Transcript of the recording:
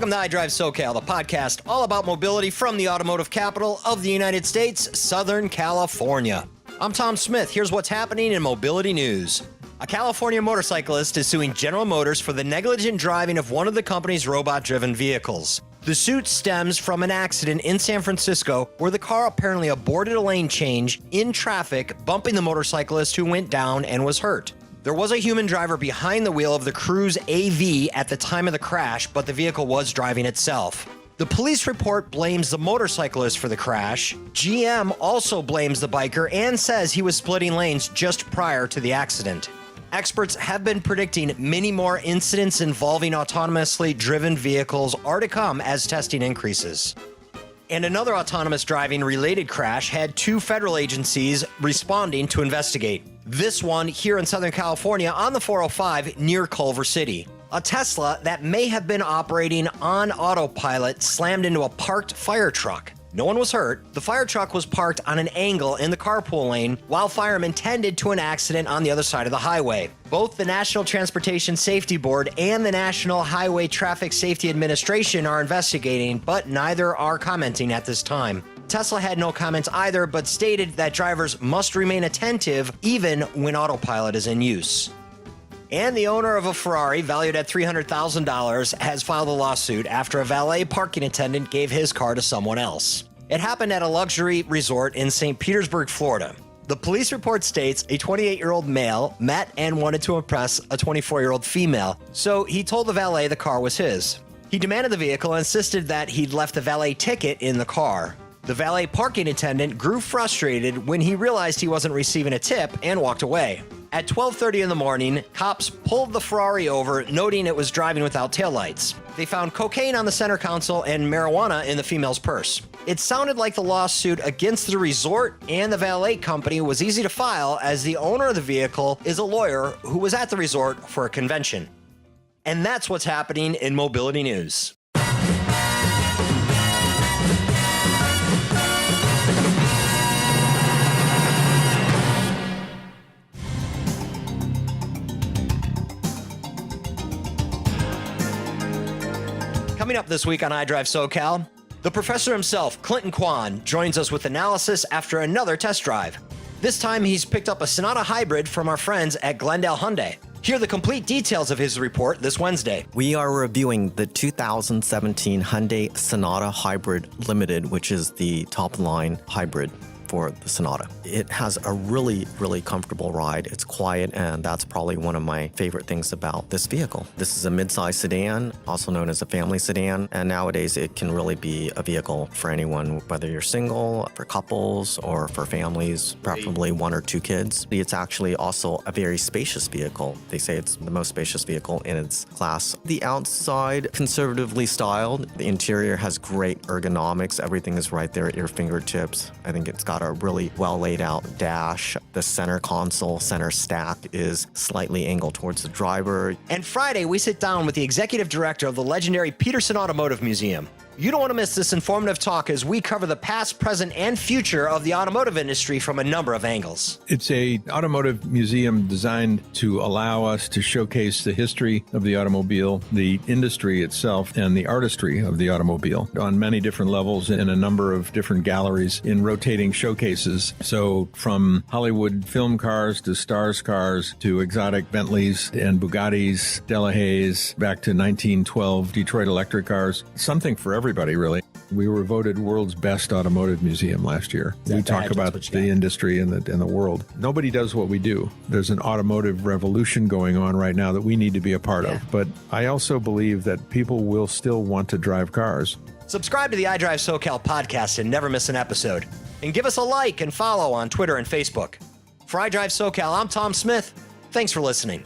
Welcome to iDriveSoCal, the podcast all about mobility from the automotive capital of the United States, Southern California. I'm Tom Smith. Here's what's happening in mobility news. A California motorcyclist is suing General Motors for the negligent driving of one of the company's robot-driven vehicles. The suit stems from an accident in San Francisco where the car apparently aborted a lane change in traffic, bumping the motorcyclist who went down and was hurt. There was a human driver behind the wheel of the Cruise AV at the time of the crash, but the vehicle was driving itself. The police report blames the motorcyclist for the crash. GM also blames the biker and says he was splitting lanes just prior to the accident. Experts have been predicting many more incidents involving autonomously driven vehicles are to come as testing increases. And another autonomous driving related crash had two federal agencies responding to investigate. This one here in Southern California on the 405 near Culver City. A Tesla that may have been operating on autopilot slammed into a parked fire truck. No one was hurt. The fire truck was parked on an angle in the carpool lane while firemen tended to an accident on the other side of the highway. Both the National Transportation Safety Board and the National Highway Traffic Safety Administration are investigating, but neither are commenting at this time. Tesla had no comments either, but stated that drivers must remain attentive even when autopilot is in use. And the owner of a Ferrari, valued at $300,000, has filed a lawsuit after a valet parking attendant gave his car to someone else. It happened at a luxury resort in St. Petersburg, Florida. The police report states a 28-year-old male met and wanted to impress a 24-year-old female, so he told the valet the car was his. He demanded the vehicle and insisted that he'd left the valet ticket in the car. The valet parking attendant grew frustrated when he realized he wasn't receiving a tip and walked away. At 12:30 in the morning, cops pulled the Ferrari over, noting it was driving without taillights. They found cocaine on the center console and marijuana in the female's purse. It sounded like the lawsuit against the resort and the valet company was easy to file, as the owner of the vehicle is a lawyer who was at the resort for a convention. And that's what's happening in mobility news. Coming up this week on iDriveSoCal, the professor himself, Clinton Kwan, joins us with analysis after another test drive. This time he's picked up a Sonata Hybrid from our friends at Glendale Hyundai. Hear the complete details of his report this Wednesday. We are reviewing the 2017 Hyundai Sonata Hybrid Limited, which is the top-line hybrid for the Sonata. It has a really, really comfortable ride. It's quiet, and that's probably one of my favorite things about this vehicle. This is a mid-size sedan, also known as a family sedan, and nowadays it can really be a vehicle for anyone, whether you're single, for couples, or for families, preferably one or two kids. It's actually also a very spacious vehicle. They say it's the most spacious vehicle in its class. The outside, conservatively styled. The interior has great ergonomics. Everything is right there at your fingertips. I think it's got a really well laid out dash. The center console, center stack is slightly angled towards the driver. And Friday, we sit down with the executive director of the legendary Peterson Automotive Museum. You don't want to miss this informative talk as we cover the past, present, and future of the automotive industry from a number of angles. It's an automotive museum designed to allow us to showcase the history of the automobile, the industry itself, and the artistry of the automobile on many different levels in a number of different galleries in rotating showcases. So from Hollywood film cars to Stars cars to exotic Bentleys and Bugattis, Delahaye's, back to 1912 Detroit electric cars, something for everybody, really. We were voted world's best automotive museum last year. We talk about the industry and the world. Nobody does what we do. There's an automotive revolution going on right now that we need to be a part of. But I also believe that people will still want to drive cars. Subscribe to the iDriveSoCal podcast and never miss an episode. And give us a like and follow on Twitter and Facebook. For iDriveSoCal, I'm Tom Smith. Thanks for listening.